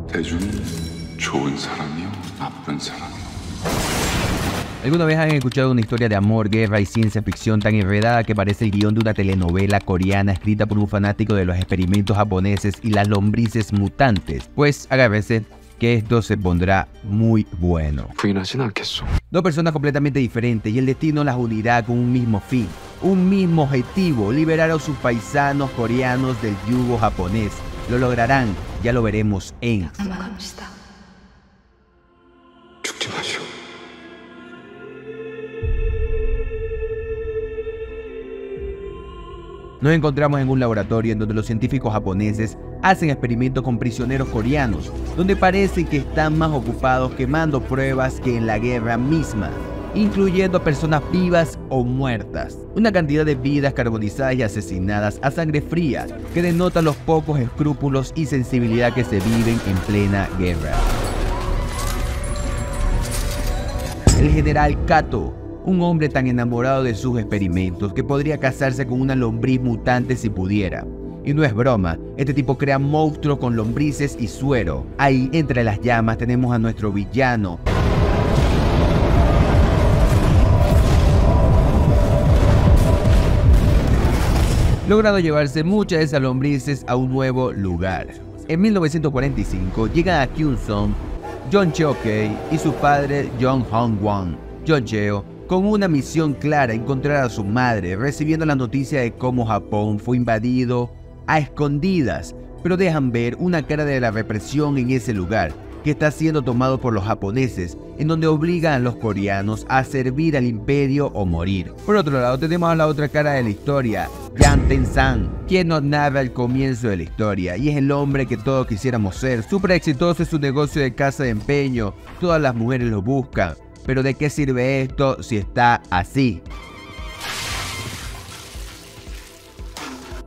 대준이 좋은 사람이요, 나쁜 사람이요. ¿Alguna vez han escuchado una historia de amor, guerra y ciencia ficción tan enredada que parece el guión de una telenovela coreana escrita por un fanático de los experimentos japoneses y las lombrices mutantes? Pues agárrense que esto se pondrá muy bueno. 부인하진 않겠소. Dos personas completamente diferentes y el destino las unirá con un mismo fin, un mismo objetivo: liberar a sus paisanos coreanos del yugo japonés. Lo lograrán, ya lo veremos en... 죽지 마시오. Nos encontramos en un laboratorio en donde los científicos japoneses hacen experimentos con prisioneros coreanos, donde parece que están más ocupados quemando pruebas que en la guerra misma, incluyendo personas vivas o muertas. Una cantidad de vidas carbonizadas y asesinadas a sangre fría que denota los pocos escrúpulos y sensibilidad que se viven en plena guerra. El general Kato, un hombre tan enamorado de sus experimentos que podría casarse con una lombriz mutante si pudiera. Y no es broma, este tipo crea monstruos con lombrices y suero. Ahí, entre las llamas, tenemos a nuestro villano, logrando llevarse muchas de esas lombrices a un nuevo lugar. En 1945 llegan a Kyungsong John Cheo-kei y su padre John Hong-won. John Cheo, con una misión clara: encontrar a su madre, recibiendo la noticia de cómo Japón fue invadido a escondidas, pero dejan ver una cara de la represión en ese lugar, que está siendo tomado por los japoneses, en donde obligan a los coreanos a servir al imperio o morir. Por otro lado, tenemos a la otra cara de la historia, Jang Tae-san, quien nos narra el comienzo de la historia, y es el hombre que todos quisiéramos ser. Súper exitoso es su negocio de casa de empeño, todas las mujeres lo buscan. Pero ¿de qué sirve esto si está así?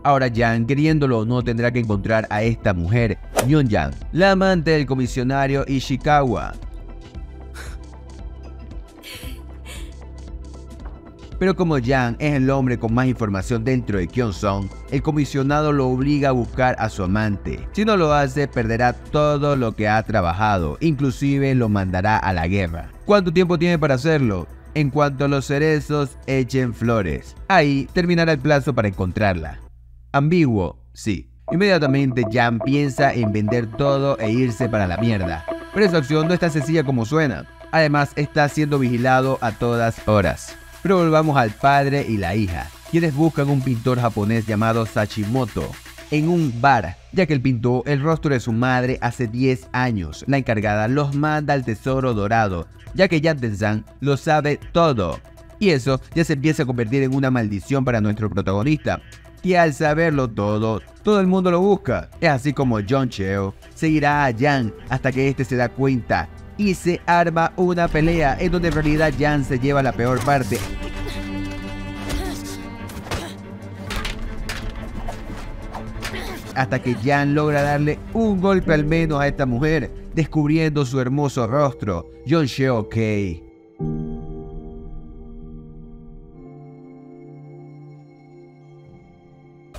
Ahora Jang, queriéndolo o no, tendrá que encontrar a esta mujer, Myeon-jang, la amante del comisionario Ishikawa. Pero como Jang es el hombre con más información dentro de Kyungsong, el comisionado lo obliga a buscar a su amante. Si no lo hace, perderá todo lo que ha trabajado, inclusive lo mandará a la guerra. ¿Cuánto tiempo tiene para hacerlo? En cuanto los cerezos echen flores. Ahí terminará el plazo para encontrarla. Ambiguo, sí. Inmediatamente Jang piensa en vender todo e irse para la mierda. Pero esa acción no es tan sencilla como suena. Además, está siendo vigilado a todas horas. Pero volvamos al padre y la hija, quienes buscan un pintor japonés llamado Sachimoto en un bar, ya que él pintó el rostro de su madre hace 10 años. La encargada los manda al tesoro dorado, ya que Jang Tae-san lo sabe todo. Y eso ya se empieza a convertir en una maldición para nuestro protagonista, que al saberlo todo el mundo lo busca. Es así como John Cheo seguirá a Jang hasta que este se da cuenta y se arma una pelea en donde en realidad Jang se lleva la peor parte. Hasta que Jang logra darle un golpe al menos a esta mujer, descubriendo su hermoso rostro, John Cheo-kei.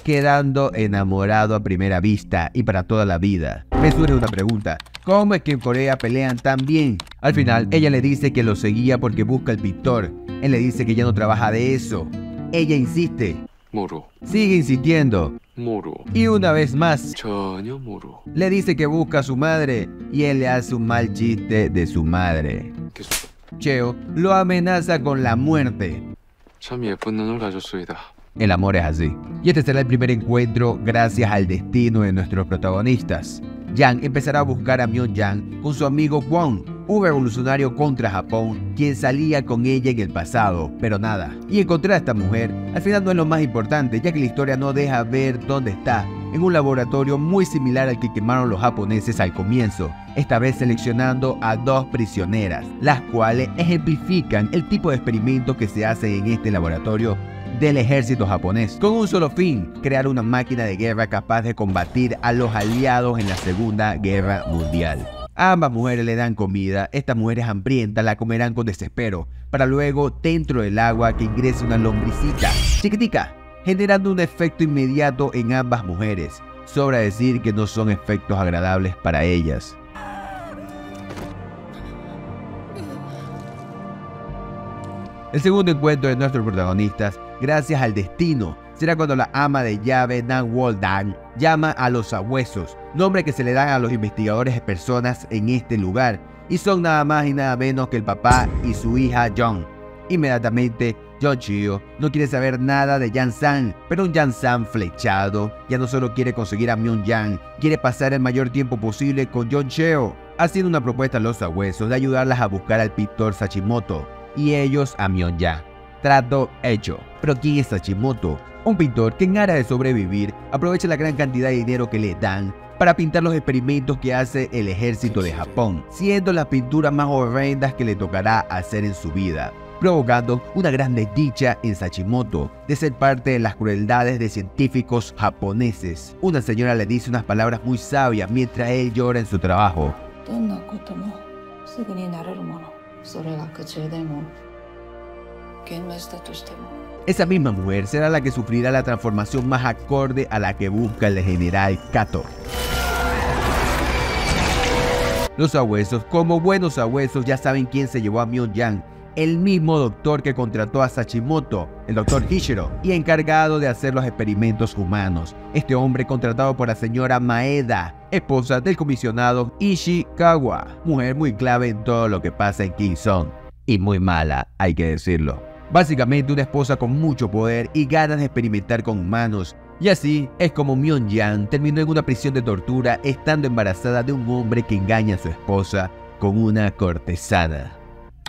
Quedando enamorado a primera vista y para toda la vida. Me surge una pregunta: ¿cómo es que en Corea pelean tan bien? Al final, ella le dice que lo seguía porque busca al pintor. Él le dice que ya no trabaja de eso. Ella insiste. 모로. Sigue insistiendo. 모로. Y una vez más, 전혀 모로. le dice que busca a su madre y él le hace un mal chiste de su madre. Cheo lo amenaza con la muerte. 참 예쁜 눈을 가졌소이다. El amor es así. Y este será el primer encuentro gracias al destino de nuestros protagonistas. Jang empezará a buscar a Myeon-jang con su amigo Kwon, un revolucionario contra Japón, quien salía con ella en el pasado, pero nada. Y encontrar a esta mujer al final no es lo más importante, ya que la historia no deja ver dónde está, en un laboratorio muy similar al que quemaron los japoneses al comienzo, esta vez seleccionando a 2 prisioneras, las cuales ejemplifican el tipo de experimentos que se hacen en este laboratorio del ejército japonés, con un solo fin: crear una máquina de guerra capaz de combatir a los aliados en la Segunda Guerra Mundial. A ambas mujeres le dan comida. Estas mujeres hambrientas la comerán con desespero, para luego dentro del agua que ingrese una lombricita chiquitica, generando un efecto inmediato en ambas mujeres. Sobra decir que no son efectos agradables para ellas. El segundo encuentro de nuestros protagonistas, gracias al destino, será cuando la ama de llave Nan Wol-dan llama a los sabuesos, nombre que se le dan a los investigadores de personas en este lugar, y son nada más y nada menos que el papá y su hija Jong. Inmediatamente, Jong Cheo no quiere saber nada de Yang San, pero un Yang San flechado ya no solo quiere conseguir a Myung Yang, quiere pasar el mayor tiempo posible con Jong Cheo, haciendo una propuesta a los sabuesos de ayudarlas a buscar al pintor Sachimoto y ellos a Myung Yang. Trato hecho. Pero ¿quién es Sachimoto? Un pintor que en aras de sobrevivir aprovecha la gran cantidad de dinero que le dan para pintar los experimentos que hace el ejército de Japón, siendo las pinturas más horrendas que le tocará hacer en su vida, provocando una gran desdicha en Sachimoto de ser parte de las crueldades de científicos japoneses. Una señora le dice unas palabras muy sabias mientras él llora en su trabajo. Esa misma mujer será la que sufrirá la transformación más acorde a la que busca el general Kato. Los sabuesos, como buenos sabuesos, ya saben quién se llevó a Myung Yang, el mismo doctor que contrató a Sachimoto, el doctor Hishiro, y encargado de hacer los experimentos humanos. Este hombre contratado por la señora Maeda, esposa del comisionado Ishikawa, mujer muy clave en todo lo que pasa en King's Zone, y muy mala, hay que decirlo. Básicamente una esposa con mucho poder y ganas de experimentar con humanos. Y así es como Myung Yang terminó en una prisión de tortura estando embarazada de un hombre que engaña a su esposa con una cortesana.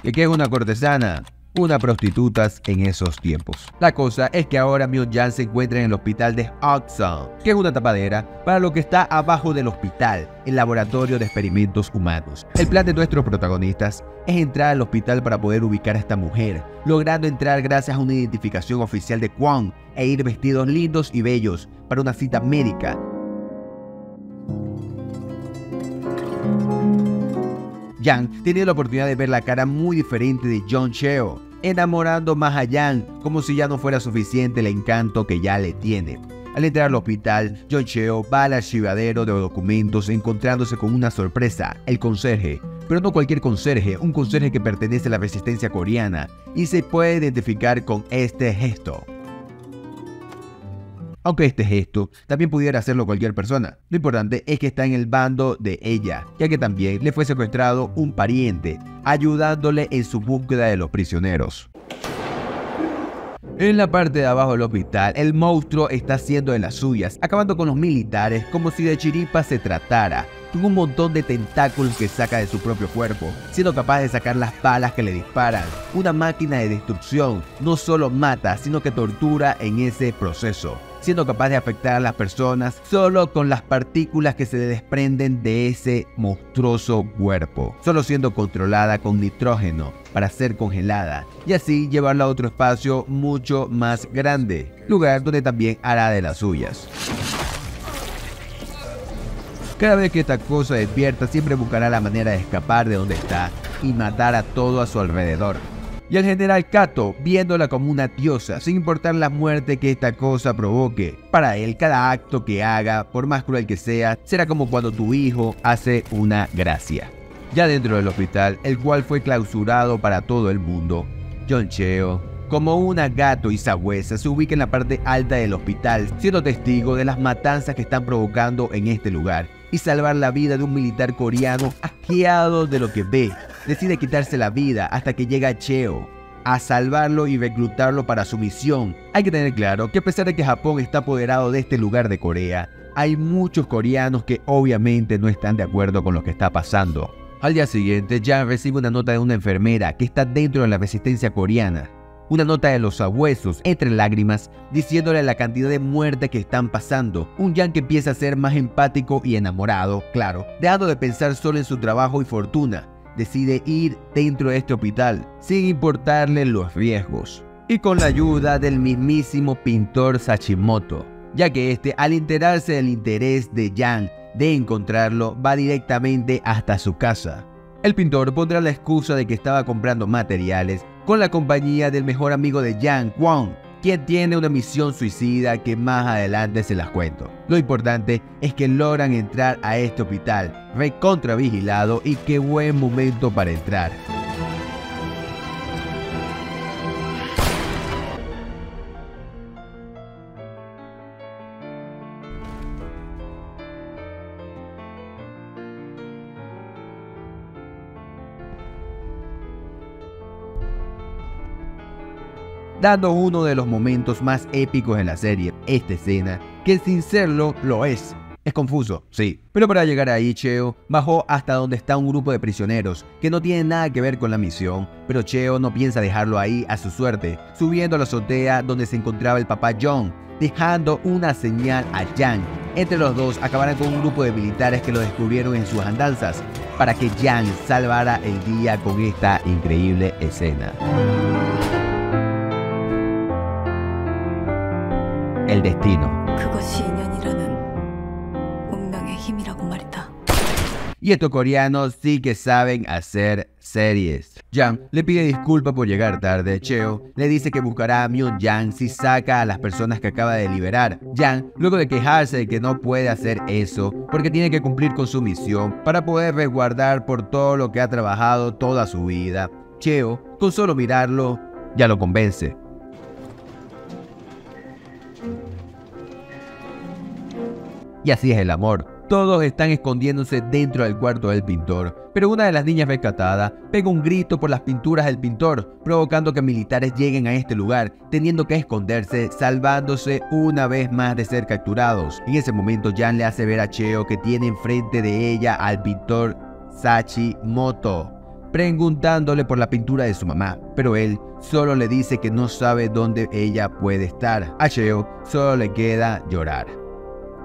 ¿Qué es una cortesana? Una prostituta en esos tiempos. La cosa es que ahora Myung Yang se encuentra en el hospital de Hudson, que es una tapadera para lo que está abajo del hospital, el laboratorio de experimentos humanos. El plan de nuestros protagonistas es entrar al hospital para poder ubicar a esta mujer, logrando entrar gracias a una identificación oficial de Kwon e ir vestidos lindos y bellos para una cita médica. Yang tiene la oportunidad de ver la cara muy diferente de Jong Cheo, enamorando más a Yang como si ya no fuera suficiente el encanto que ya le tiene. Al entrar al hospital, Jong Cheo va al archivadero de documentos encontrándose con una sorpresa, el conserje. Pero no cualquier conserje, un conserje que pertenece a la resistencia coreana y se puede identificar con este gesto. Aunque este gesto también pudiera hacerlo cualquier persona, lo importante es que está en el bando de ella, ya que también le fue secuestrado un pariente, ayudándole en su búsqueda de los prisioneros. En la parte de abajo del hospital, el monstruo está haciendo de las suyas, acabando con los militares como si de chiripa se tratara, con un montón de tentáculos que saca de su propio cuerpo, siendo capaz de sacar las balas que le disparan. Una máquina de destrucción, no solo mata, sino que tortura en ese proceso, siendo capaz de afectar a las personas solo con las partículas que se desprenden de ese monstruoso cuerpo, solo siendo controlada con nitrógeno para ser congelada y así llevarla a otro espacio mucho más grande, lugar donde también hará de las suyas. Cada vez que esta cosa despierta, siempre buscará la manera de escapar de donde está y matar a todo a su alrededor. Y el general Kato, viéndola como una diosa, sin importar la muerte que esta cosa provoque. Para él, cada acto que haga, por más cruel que sea, será como cuando tu hijo hace una gracia. Ya dentro del hospital, el cual fue clausurado para todo el mundo, Jong Cheo, como una gato y sabuesa, se ubica en la parte alta del hospital, siendo testigo de las matanzas que están provocando en este lugar, y salvar la vida de un militar coreano asqueado de lo que ve. Decide quitarse la vida hasta que llega Cheo a salvarlo y reclutarlo para su misión. Hay que tener claro que a pesar de que Japón está apoderado de este lugar de Corea, hay muchos coreanos que obviamente no están de acuerdo con lo que está pasando. Al día siguiente, Yang recibe una nota de una enfermera que está dentro de la resistencia coreana. Una nota de los sabuesos, entre lágrimas, diciéndole la cantidad de muertes que están pasando. Un Yang que empieza a ser más empático y enamorado, claro, dejando de pensar solo en su trabajo y fortuna. Decide ir dentro de este hospital, sin importarle los riesgos. Y con la ayuda del mismísimo pintor Sachimoto, ya que este, al enterarse del interés de Yang de encontrarlo, va directamente hasta su casa. El pintor pondrá la excusa de que estaba comprando materiales con la compañía del mejor amigo de Yang, Kwon, quien tiene una misión suicida que más adelante se las cuento. Lo importante es que logran entrar a este hospital, recontra vigilado, y qué buen momento para entrar. dando uno de los momentos más épicos en la serie. Esta escena, que sin serlo, lo es. Es confuso, sí. Pero para llegar ahí, Cheo bajó hasta donde está un grupo de prisioneros que no tienen nada que ver con la misión, pero Cheo no piensa dejarlo ahí a su suerte, subiendo a la azotea donde se encontraba el papá John, dejando una señal a Yang. Entre los dos acabarán con un grupo de militares que lo descubrieron en sus andanzas, para que Yang salvara el día con esta increíble escena. El destino. 그것이 인연이라는 운명의 힘이라고 말이다. Y estos coreanos sí que saben hacer series. Yang le pide disculpas por llegar tarde. Cheo le dice que buscará a Myung-Yang si saca a las personas que acaba de liberar. Yang, luego de quejarse de que no puede hacer eso porque tiene que cumplir con su misión para poder resguardar por todo lo que ha trabajado toda su vida, Cheo, con solo mirarlo, ya lo convence. Y así es el amor. Todos están escondiéndose dentro del cuarto del pintor, pero una de las niñas rescatada pega un grito por las pinturas del pintor, provocando que militares lleguen a este lugar, teniendo que esconderse, salvándose una vez más de ser capturados. En ese momento, Yang le hace ver a Cheo que tiene enfrente de ella al pintor Sachi Moto, preguntándole por la pintura de su mamá, pero él solo le dice que no sabe dónde ella puede estar. A Cheo solo le queda llorar.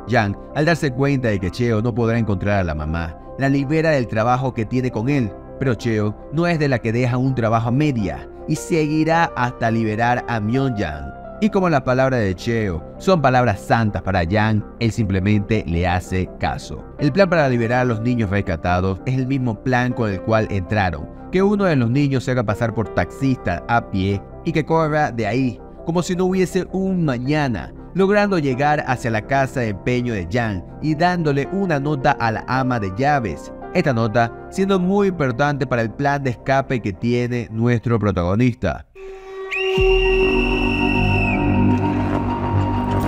Yang, al darse cuenta de que Cheo no podrá encontrar a la mamá, la libera del trabajo que tiene con él, pero Cheo no es de la que deja un trabajo a media y seguirá hasta liberar a Myung-Yang. Y como las palabras de Cheo son palabras santas para Yang, él simplemente le hace caso. El plan para liberar a los niños rescatados es el mismo plan con el cual entraron, que uno de los niños se haga pasar por taxista a pie y que corra de ahí, como si no hubiese un mañana, logrando llegar hacia la casa de empeño de Yang y dándole una nota a la ama de llaves. Esta nota siendo muy importante para el plan de escape que tiene nuestro protagonista.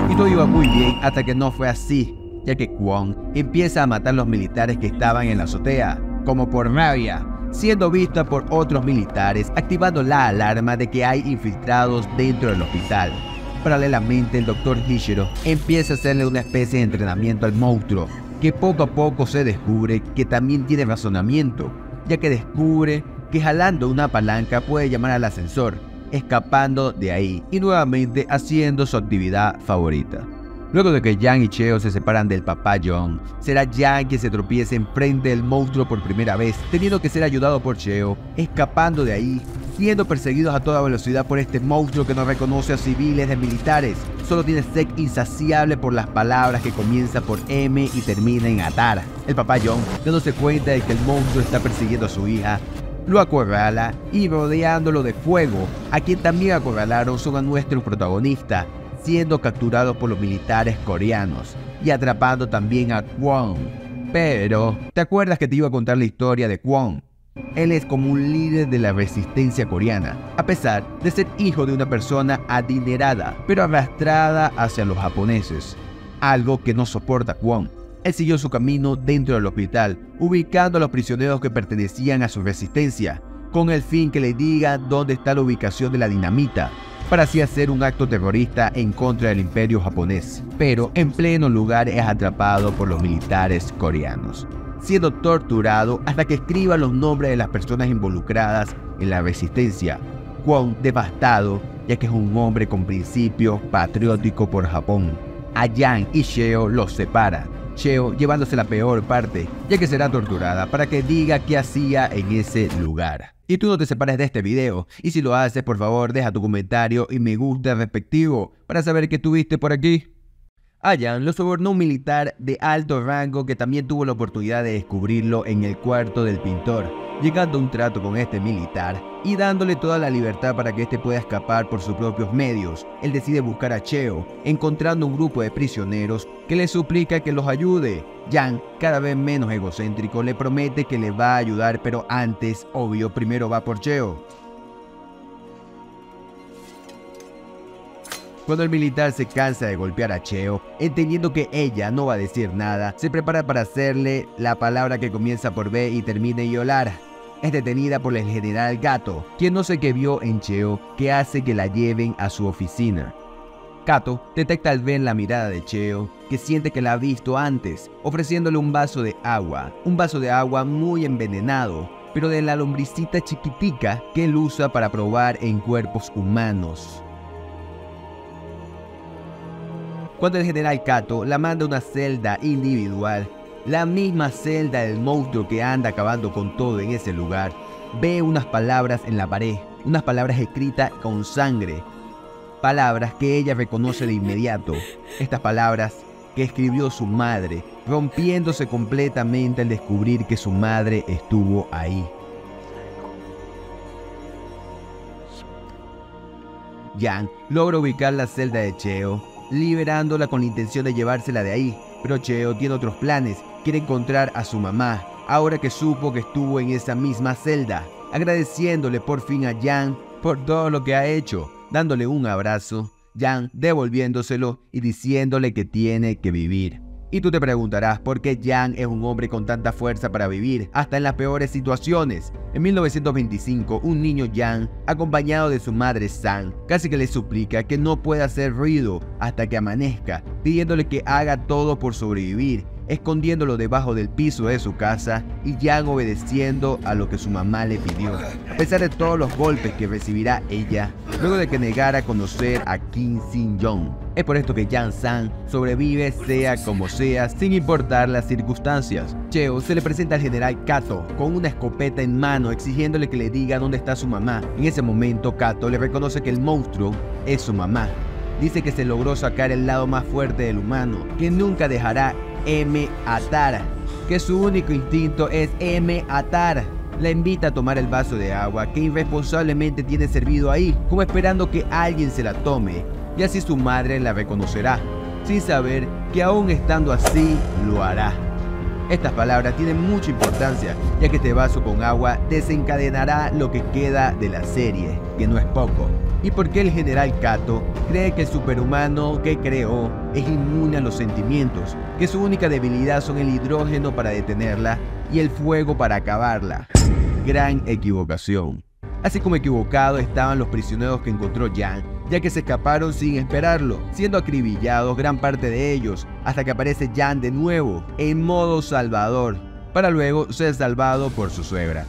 Y todo iba muy bien hasta que no fue así, ya que Kwon empieza a matar a los militares que estaban en la azotea, como por rabia, siendo vista por otros militares, activando la alarma de que hay infiltrados dentro del hospital. Paralelamente, el Dr. Hishiro empieza a hacerle una especie de entrenamiento al monstruo, que poco a poco se descubre que también tiene razonamiento, ya que descubre que jalando una palanca puede llamar al ascensor, escapando de ahí y nuevamente haciendo su actividad favorita. Luego de que Yang y Cheo se separan del papá John, será Yang quien se tropiece enfrente del monstruo por primera vez, teniendo que ser ayudado por Cheo, escapando de ahí, siendo perseguidos a toda velocidad por este monstruo que no reconoce a civiles de militares. Solo tiene sed insaciable por las palabras que comienza por M y termina en atar. El papá John, dándose cuenta de que el monstruo está persiguiendo a su hija, lo acorrala y rodeándolo de fuego. A quien también acorralaron son a nuestro protagonista, siendo capturado por los militares coreanos y atrapando también a Kwon. Pero, ¿te acuerdas que te iba a contar la historia de Kwon? Él es como un líder de la resistencia coreana, a pesar de ser hijo de una persona adinerada, pero arrastrada hacia los japoneses, algo que no soporta Kwon. Él siguió su camino dentro del hospital, ubicando a los prisioneros que pertenecían a su resistencia, con el fin que le digan dónde está la ubicación de la dinamita, para así hacer un acto terrorista en contra del imperio japonés. Pero en pleno lugar es atrapado por los militares coreanos, siendo torturado hasta que escriba los nombres de las personas involucradas en la resistencia. Kwon, devastado, ya que es un hombre con principios patrióticos por Japón. A Yang y Cheo los separa, Cheo llevándose la peor parte, ya que será torturada para que diga qué hacía en ese lugar. Y tú no te separes de este video, y si lo haces, por favor deja tu comentario y me gusta respectivo para saber qué tuviste por aquí. A Yang lo sobornó un militar de alto rango que también tuvo la oportunidad de descubrirlo en el cuarto del pintor, llegando a un trato con este militar y dándole toda la libertad para que este pueda escapar por sus propios medios. Él decide buscar a Cheo, encontrando un grupo de prisioneros que le suplica que los ayude. Yang, cada vez menos egocéntrico, le promete que le va a ayudar, pero antes, obvio, primero va por Cheo. Cuando el militar se cansa de golpear a Cheo, entendiendo que ella no va a decir nada, se prepara para hacerle la palabra que comienza por B y termina en Yolar. es detenida por el general Gato, quien no sé qué vio en Cheo que hace que la lleven a su oficina. Kato detecta al ver la mirada de Cheo que siente que la ha visto antes, ofreciéndole un vaso de agua muy envenenado, pero de la lombricita chiquitica que él usa para probar en cuerpos humanos. Cuando el general Kato la manda a una celda individual, la misma celda del monstruo que anda acabando con todo en ese lugar, ve unas palabras en la pared, unas palabras escritas con sangre, palabras que ella reconoce de inmediato, estas palabras que escribió su madre, rompiéndose completamente al descubrir que su madre estuvo ahí. Yang logra ubicar la celda de Cheo, liberándola con la intención de llevársela de ahí, pero Cheo tiene otros planes, quiere encontrar a su mamá, ahora que supo que estuvo en esa misma celda, agradeciéndole por fin a Yang por todo lo que ha hecho, dándole un abrazo, Yang devolviéndoselo y diciéndole que tiene que vivir. Y tú te preguntarás por qué Yang es un hombre con tanta fuerza para vivir, hasta en las peores situaciones. En 1925, un niño Yang, acompañado de su madre San, casi que le suplica que no pueda hacer ruido hasta que amanezca, pidiéndole que haga todo por sobrevivir, escondiéndolo debajo del piso de su casa y Yang obedeciendo a lo que su mamá le pidió, a pesar de todos los golpes que recibirá ella, luego de que negara conocer a Kim Sin-jong. Es por esto que Yang San sobrevive sea como sea, sin importar las circunstancias. Cheo se le presenta al general Kato con una escopeta en mano, exigiéndole que le diga dónde está su mamá. En ese momento, Kato le reconoce que el monstruo es su mamá. Dice que se logró sacar el lado más fuerte del humano, que nunca dejará atar, que su único instinto es atar. La invita a tomar el vaso de agua que irresponsablemente tiene servido ahí, como esperando que alguien se la tome, y así su madre la reconocerá, sin saber que aún estando así, lo hará. Estas palabras tienen mucha importancia, ya que este vaso con agua desencadenará lo que queda de la serie, que no es poco. ¿Y por qué el general Kato cree que el superhumano que creó es inmune a los sentimientos, que su única debilidad son el hidrógeno para detenerla y el fuego para acabarla? Gran equivocación. Así como equivocado estaban los prisioneros que encontró Yang, ya que se escaparon sin esperarlo, siendo acribillados gran parte de ellos, hasta que aparece Yang de nuevo, en modo salvador, para luego ser salvado por su suegra.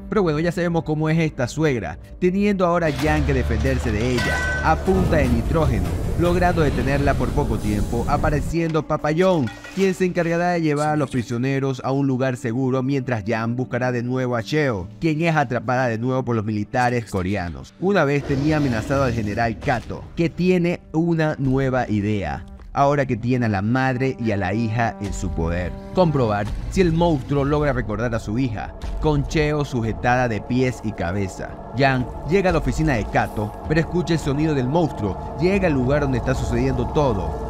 Pero bueno, ya sabemos cómo es esta suegra, teniendo ahora Yang que defenderse de ella, a punta de nitrógeno, logrando detenerla por poco tiempo, apareciendo Papayón, quien se encargará de llevar a los prisioneros a un lugar seguro mientras Yang buscará de nuevo a Cheo, quien es atrapada de nuevo por los militares coreanos. Una vez tenía amenazado al general Kato, que tiene una nueva idea, ahora que tiene a la madre y a la hija en su poder. Comprobar si el monstruo logra recordar a su hija, con Cheo sujetada de pies y cabeza. Yang llega a la oficina de Kato, pero escucha el sonido del monstruo, llega al lugar donde está sucediendo todo.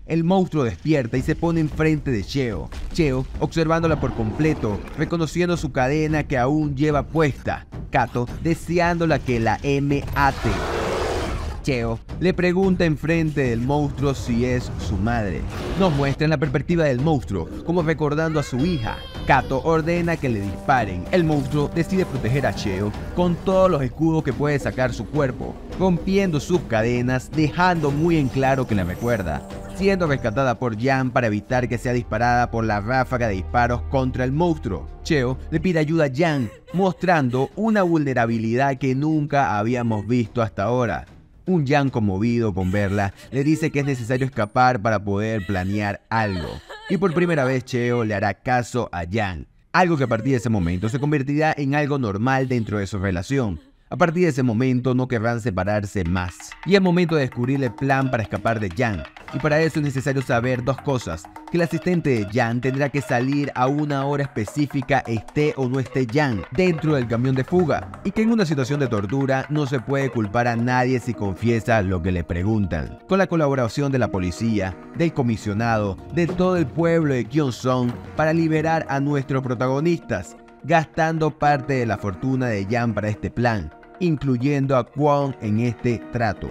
El monstruo despierta y se pone enfrente de Cheo. Cheo, observándola por completo, reconociendo su cadena que aún lleva puesta. Kato, deseándola que la ate. Cheo le pregunta enfrente del monstruo si es su madre. Nos muestra en la perspectiva del monstruo, como recordando a su hija. Kato ordena que le disparen. El monstruo decide proteger a Cheo con todos los escudos que puede sacar su cuerpo, rompiendo sus cadenas, dejando muy en claro que la recuerda, siendo rescatada por Yang para evitar que sea disparada por la ráfaga de disparos contra el monstruo. Cheo le pide ayuda a Yang, mostrando una vulnerabilidad que nunca habíamos visto hasta ahora. Un Yang conmovido con verla le dice que es necesario escapar para poder planear algo. Y por primera vez Cheo le hará caso a Yang, algo que a partir de ese momento se convertirá en algo normal dentro de su relación. A partir de ese momento no querrán separarse más. Y es momento de descubrir el plan para escapar de Yang. Y para eso es necesario saber dos cosas: que el asistente de Yang tendrá que salir a una hora específica esté o no esté Yang dentro del camión de fuga. Y que en una situación de tortura no se puede culpar a nadie si confiesa lo que le preguntan. Con la colaboración de la policía, del comisionado, de todo el pueblo de Gyeongsong para liberar a nuestros protagonistas, gastando parte de la fortuna de Yang para este plan, incluyendo a Kwon en este trato.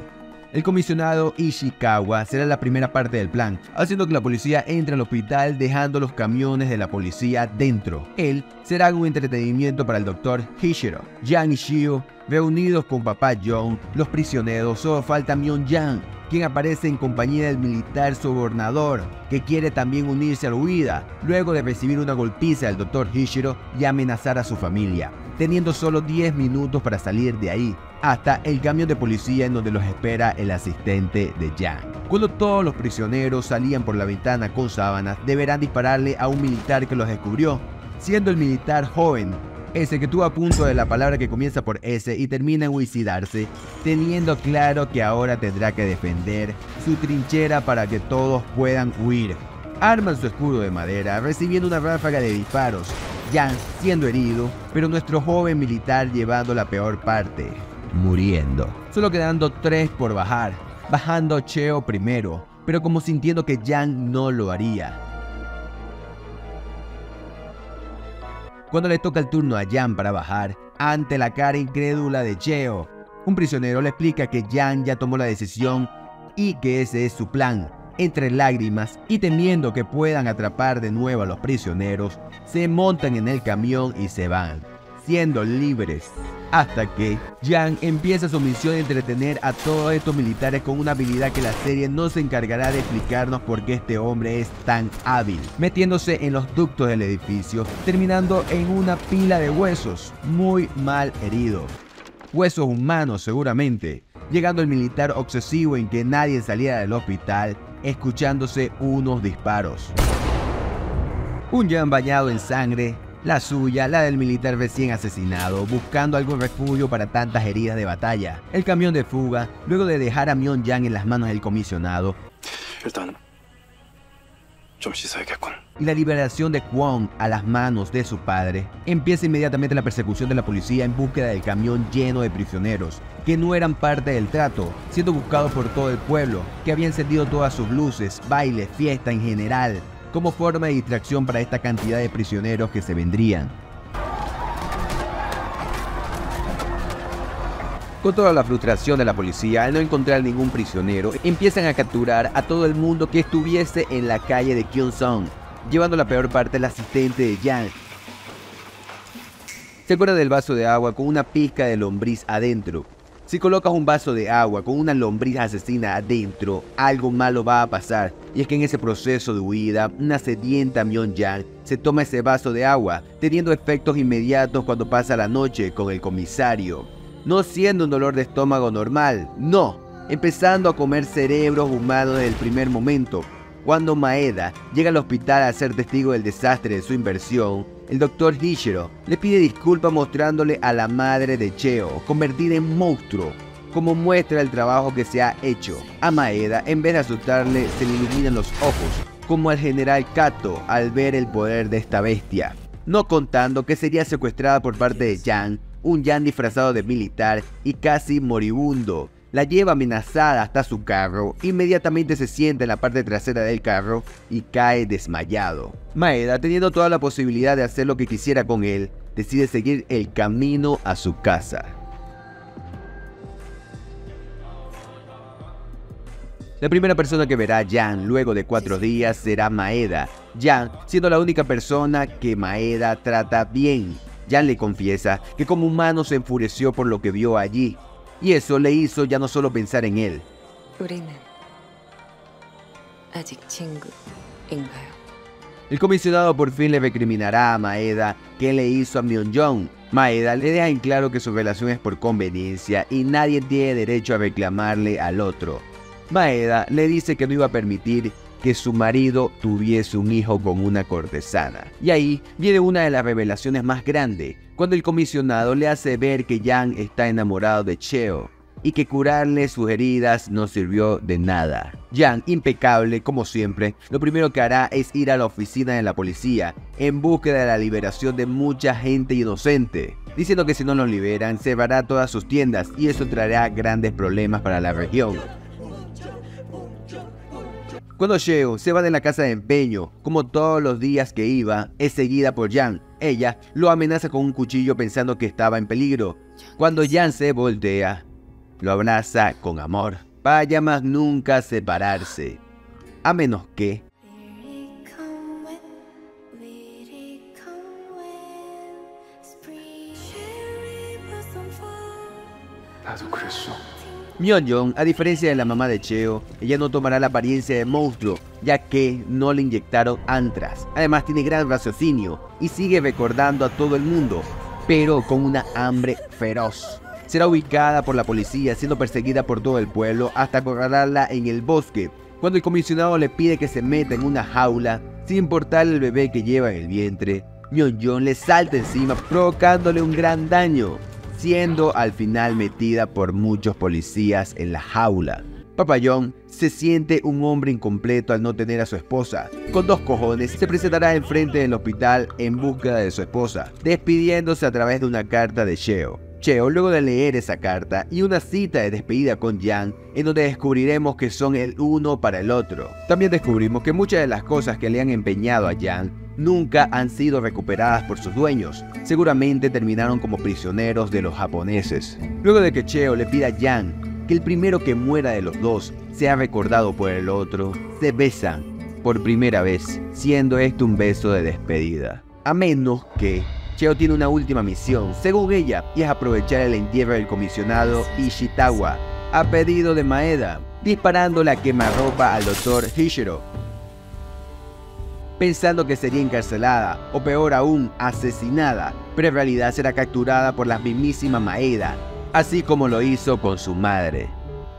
El comisionado Ishikawa será la primera parte del plan, haciendo que la policía entre al hospital dejando los camiones de la policía dentro. Él será un entretenimiento para el Dr. Hishiro. Yang y Shio, reunidos con papá John, los prisioneros, solo falta Myeon-jan, quien aparece en compañía del militar sobornador, que quiere también unirse a la huida, luego de recibir una golpiza del Dr. Hishiro y amenazar a su familia, teniendo solo 10 minutos para salir de ahí, hasta el camión de policía en donde los espera el asistente de Yang. Cuando todos los prisioneros salían por la ventana con sábanas, deberán dispararle a un militar que los descubrió, siendo el militar joven, ese que tuvo a punto de la palabra que comienza por S y termina en suicidarse, teniendo claro que ahora tendrá que defender su trinchera para que todos puedan huir. Arman su escudo de madera, recibiendo una ráfaga de disparos, Yang siendo herido, pero nuestro joven militar llevando la peor parte, muriendo. Solo quedando 3 por bajar, bajando Cheo primero, pero como sintiendo que Yang no lo haría. Cuando le toca el turno a Yang para bajar, ante la cara incrédula de Cheo, un prisionero le explica que Yang ya tomó la decisión y que ese es su plan. Entre lágrimas y temiendo que puedan atrapar de nuevo a los prisioneros, se montan en el camión y se van, siendo libres. Hasta que Yang empieza su misión de entretener a todos estos militares con una habilidad que la serie no se encargará de explicarnos por qué este hombre es tan hábil, metiéndose en los ductos del edificio, terminando en una pila de huesos, muy mal herido. Huesos humanos seguramente, llegando el militar obsesivo en que nadie saliera del hospital, escuchándose unos disparos. Un Yang bañado en sangre, la suya, la del militar recién asesinado, buscando algún refugio para tantas heridas de batalla. El camión de fuga, luego de dejar a Myeon-jan en las manos del comisionado. Y la liberación de Kwon a las manos de su padre. Empieza inmediatamente la persecución de la policía en búsqueda del camión lleno de prisioneros, que no eran parte del trato, siendo buscados por todo el pueblo, que había encendido todas sus luces, baile, fiesta en general, como forma de distracción para esta cantidad de prisioneros que se vendrían. Con toda la frustración de la policía al no encontrar ningún prisionero, empiezan a capturar a todo el mundo que estuviese en la calle de Gyeongsang, llevando la peor parte al asistente de Yang. Se acuerda del vaso de agua con una pizca de lombriz adentro. Si colocas un vaso de agua con una lombriz asesina adentro, algo malo va a pasar. Y es que en ese proceso de huida, una sedienta Myeon-jan se toma ese vaso de agua, teniendo efectos inmediatos cuando pasa la noche con el comisario. No siendo un dolor de estómago normal, no, empezando a comer cerebros humanos desde el primer momento. Cuando Maeda llega al hospital a ser testigo del desastre de su inversión, el Dr. Hishiro le pide disculpas mostrándole a la madre de Cheo, convertida en monstruo, como muestra el trabajo que se ha hecho. A Maeda, en vez de asustarle, se le iluminan los ojos, como al general Kato al ver el poder de esta bestia. No contando que sería secuestrada por parte de Yang, un Yang disfrazado de militar y casi moribundo. La lleva amenazada hasta su carro, inmediatamente se sienta en la parte trasera del carro y cae desmayado. Maeda, teniendo toda la posibilidad de hacer lo que quisiera con él, decide seguir el camino a su casa. La primera persona que verá a Yang luego de 4 días será Maeda, Yang siendo la única persona que Maeda trata bien. Yang le confiesa que como humano se enfureció por lo que vio allí, y eso le hizo ya no solo pensar en él. El comisionado por fin le recriminará a Maeda qué le hizo a Myeon-jan. Maeda le deja en claro que su relación es por conveniencia y nadie tiene derecho a reclamarle al otro. Maeda le dice que no iba a permitir que su marido tuviese un hijo con una cortesana. Y ahí viene una de las revelaciones más grandes, cuando el comisionado le hace ver que Yang está enamorado de Cheo y que curarle sus heridas no sirvió de nada. Yang, impecable como siempre, lo primero que hará es ir a la oficina de la policía en búsqueda de la liberación de mucha gente inocente, diciendo que si no los liberan cerrará todas sus tiendas y eso traerá grandes problemas para la región. Cuando Cheo se va de la casa de empeño, como todos los días que iba, es seguida por Yang. Ella lo amenaza con un cuchillo pensando que estaba en peligro. Cuando Yang se voltea, lo abraza con amor. para ya más nunca separarse. A menos que... 나도 그랬어. Myeon-jong, a diferencia de la mamá de Cheo, ella no tomará la apariencia de monstruo, ya que no le inyectaron antrax. Además tiene gran raciocinio y sigue recordando a todo el mundo, pero con una hambre feroz. Será ubicada por la policía, siendo perseguida por todo el pueblo hasta acorralarla en el bosque, cuando el comisionado le pide que se meta en una jaula, sin importarle el bebé que lleva en el vientre. Myeon-jong le salta encima, provocándole un gran daño, siendo al final metida por muchos policías en la jaula. Papayón se siente un hombre incompleto al no tener a su esposa. Con 2 cojones se presentará enfrente del hospital en búsqueda de su esposa, despidiéndose a través de una carta de Cheo. Cheo, luego de leer esa carta y una cita de despedida con Yang, en donde descubriremos que son el uno para el otro. También descubrimos que muchas de las cosas que le han empeñado a Yang nunca han sido recuperadas por sus dueños. Seguramente terminaron como prisioneros de los japoneses. Luego de que Cheo le pida a Yang que el primero que muera de los dos sea recordado por el otro, se besan por primera vez, siendo esto un beso de despedida. A menos que Cheo tiene una última misión, según ella, y es aprovechar el entierro del comisionado Ishikawa, a pedido de Maeda, disparándole a quemarropa al Dr. Hishiro, pensando que sería encarcelada, o peor aún, asesinada, pero en realidad será capturada por la mismísima Maeda, así como lo hizo con su madre.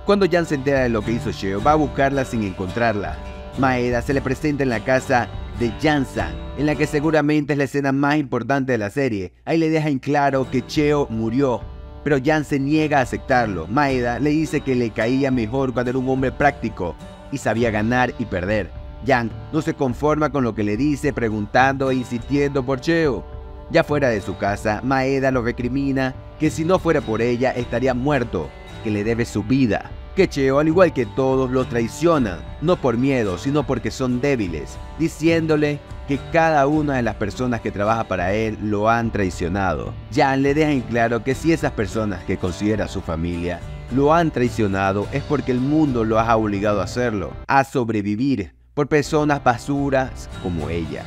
Cuando Yang se entera de lo que hizo Cheo, va a buscarla sin encontrarla. Maeda se le presenta en la casa de Yang-san, en la que seguramente es la escena más importante de la serie. Ahí le deja en claro que Cheo murió, pero Yang se niega a aceptarlo. Maeda le dice que le caía mejor cuando era un hombre práctico y sabía ganar y perder. Yang no se conforma con lo que le dice, preguntando e insistiendo por Cheo. Ya fuera de su casa, Maeda lo recrimina que si no fuera por ella estaría muerto, que le debe su vida. Que Cheo, al igual que todos, lo traicionan, no por miedo, sino porque son débiles, diciéndole que cada una de las personas que trabaja para él lo han traicionado. Yang le deja en claro que si esas personas que considera su familia lo han traicionado es porque el mundo lo ha obligado a hacerlo, a sobrevivir por personas basuras como ella,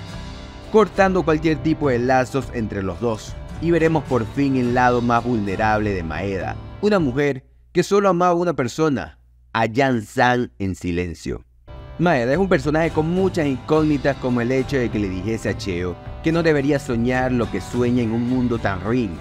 cortando cualquier tipo de lazos entre los dos. Y veremos por fin el lado más vulnerable de Maeda, una mujer que solo amaba a una persona, a Yang-san en silencio. Maeda es un personaje con muchas incógnitas, como el hecho de que le dijese a Cheo que no debería soñar lo que sueña en un mundo tan ruin,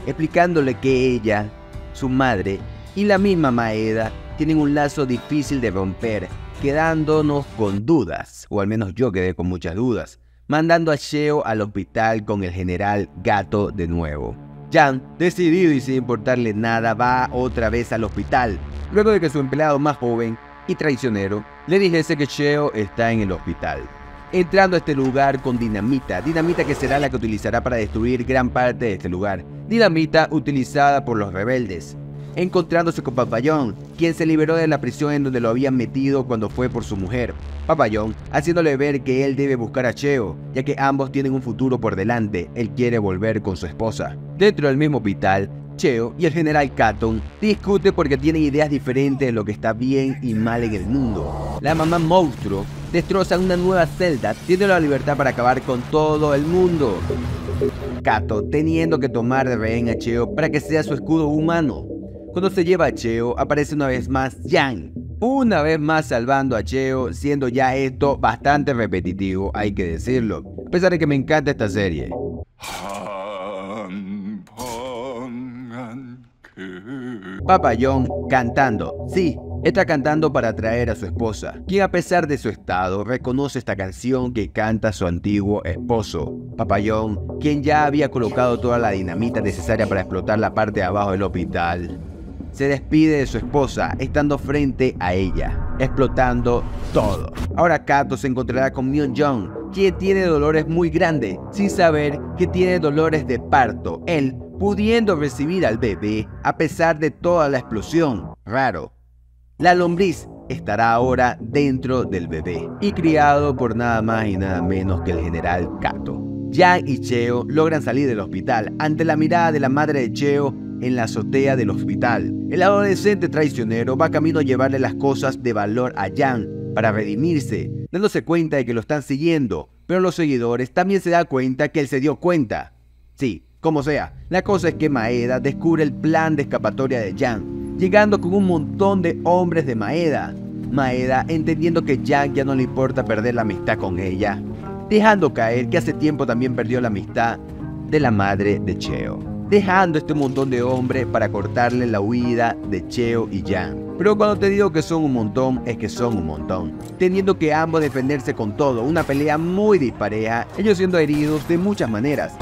explicándole que ella, su madre y la misma Maeda tienen un lazo difícil de romper, quedándonos con dudas, o al menos yo quedé con muchas dudas, mandando a Cheo al hospital con el general Gato de nuevo. Yang, decidido y sin importarle nada, va otra vez al hospital, luego de que su empleado más joven y traicionero le dijese que Cheo está en el hospital. Entrando a este lugar con dinamita que será la que utilizará para destruir gran parte de este lugar, dinamita utilizada por los rebeldes. Encontrándose con Papayón, quien se liberó de la prisión en donde lo habían metido cuando fue por su mujer. Papayón, haciéndole ver que él debe buscar a Cheo, ya que ambos tienen un futuro por delante. Él quiere volver con su esposa. Dentro del mismo hospital, Cheo y el general Katon discuten porque tienen ideas diferentes de lo que está bien y mal en el mundo. La mamá monstruo destroza una nueva celda, tiene la libertad para acabar con todo el mundo. Kato teniendo que tomar de rehén a Cheo para que sea su escudo humano. Cuando se lleva a Cheo, aparece una vez más Yang, una vez más salvando a Cheo, siendo ya esto bastante repetitivo, hay que decirlo, a pesar de que me encanta esta serie. Papayón cantando, sí, está cantando para atraer a su esposa, quien a pesar de su estado reconoce esta canción que canta su antiguo esposo. Papayón, quien ya había colocado toda la dinamita necesaria para explotar la parte de abajo del hospital, se despide de su esposa estando frente a ella, explotando todo. Ahora Kato se encontrará con Myeon-jong, quien tiene dolores muy grandes, sin saber que tiene dolores de parto, él pudiendo recibir al bebé a pesar de toda la explosión. Raro. La lombriz estará ahora dentro del bebé y criado por nada más y nada menos que el general Kato. Yang y Cheo logran salir del hospital ante la mirada de la madre de Cheo en la azotea del hospital, el adolescente traicionero va camino a llevarle las cosas de valor a Jan para redimirse, dándose cuenta de que lo están siguiendo, pero los seguidores también se dan cuenta que él se dio cuenta. Sí, como sea, la cosa es que Maeda descubre el plan de escapatoria de Jan, llegando con un montón de hombres de Maeda. Maeda, entendiendo que Jan ya no le importa perder la amistad con ella, dejando caer que hace tiempo también perdió la amistad de la madre de Cheo, dejando este montón de hombres para cortarle la huida de Cheo y Jan. Pero cuando te digo que son un montón, es que son un montón, teniendo que ambos defenderse con todo, una pelea muy dispareja, ellos siendo heridos de muchas maneras.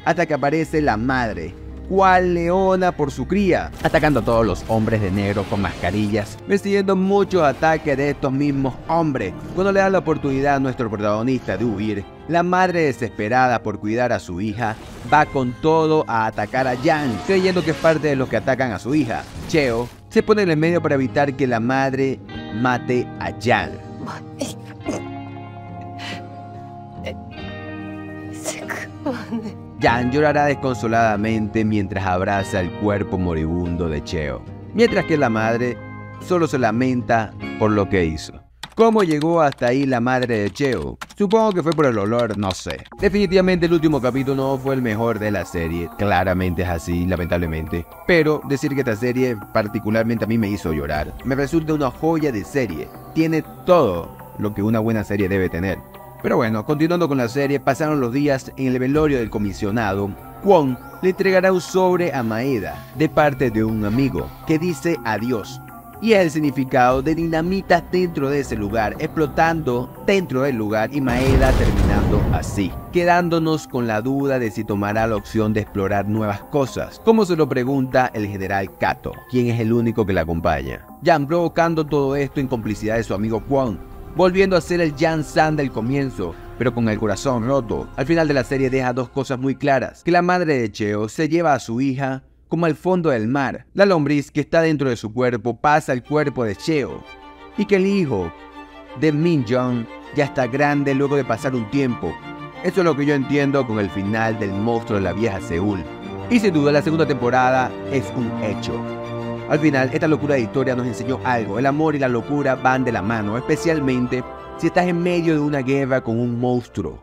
Hasta que aparece la madre, cual leona por su cría, atacando a todos los hombres de negro con mascarillas, recibiendo muchos ataques de estos mismos hombres. Cuando le da la oportunidad a nuestro protagonista de huir, la madre, desesperada por cuidar a su hija, va con todo a atacar a Jan, creyendo que es parte de los que atacan a su hija. Cheo se pone en el medio para evitar que la madre mate a Jan. Jan llorará desconsoladamente mientras abraza el cuerpo moribundo de Cheo, mientras que la madre solo se lamenta por lo que hizo. ¿Cómo llegó hasta ahí la madre de Cheo? Supongo que fue por el olor, no sé. Definitivamente el último capítulo no fue el mejor de la serie, claramente es así, lamentablemente. Pero decir que esta serie particularmente a mí me hizo llorar. Me resulta una joya de serie, tiene todo lo que una buena serie debe tener. Pero bueno, continuando con la serie, pasaron los días en el velorio del comisionado. Kwon le entregará un sobre a Maeda de parte de un amigo que dice adiós. Y es el significado de dinamita dentro de ese lugar, explotando dentro del lugar y Maeda terminando así, quedándonos con la duda de si tomará la opción de explorar nuevas cosas, como se lo pregunta el general Kato, quien es el único que la acompaña. Jan provocando todo esto en complicidad de su amigo Kwon, volviendo a ser el Jan San del comienzo, pero con el corazón roto. Al final de la serie deja dos cosas muy claras: que la madre de Cheo se lleva a su hija como al fondo del mar, la lombriz que está dentro de su cuerpo pasa al cuerpo de Cheo, y que el hijo de Min Jong ya está grande luego de pasar un tiempo. Eso es lo que yo entiendo con el final del monstruo de la vieja Seúl. Y sin duda la segunda temporada es un hecho. Al final, esta locura de historia nos enseñó algo: el amor y la locura van de la mano, especialmente si estás en medio de una guerra con un monstruo.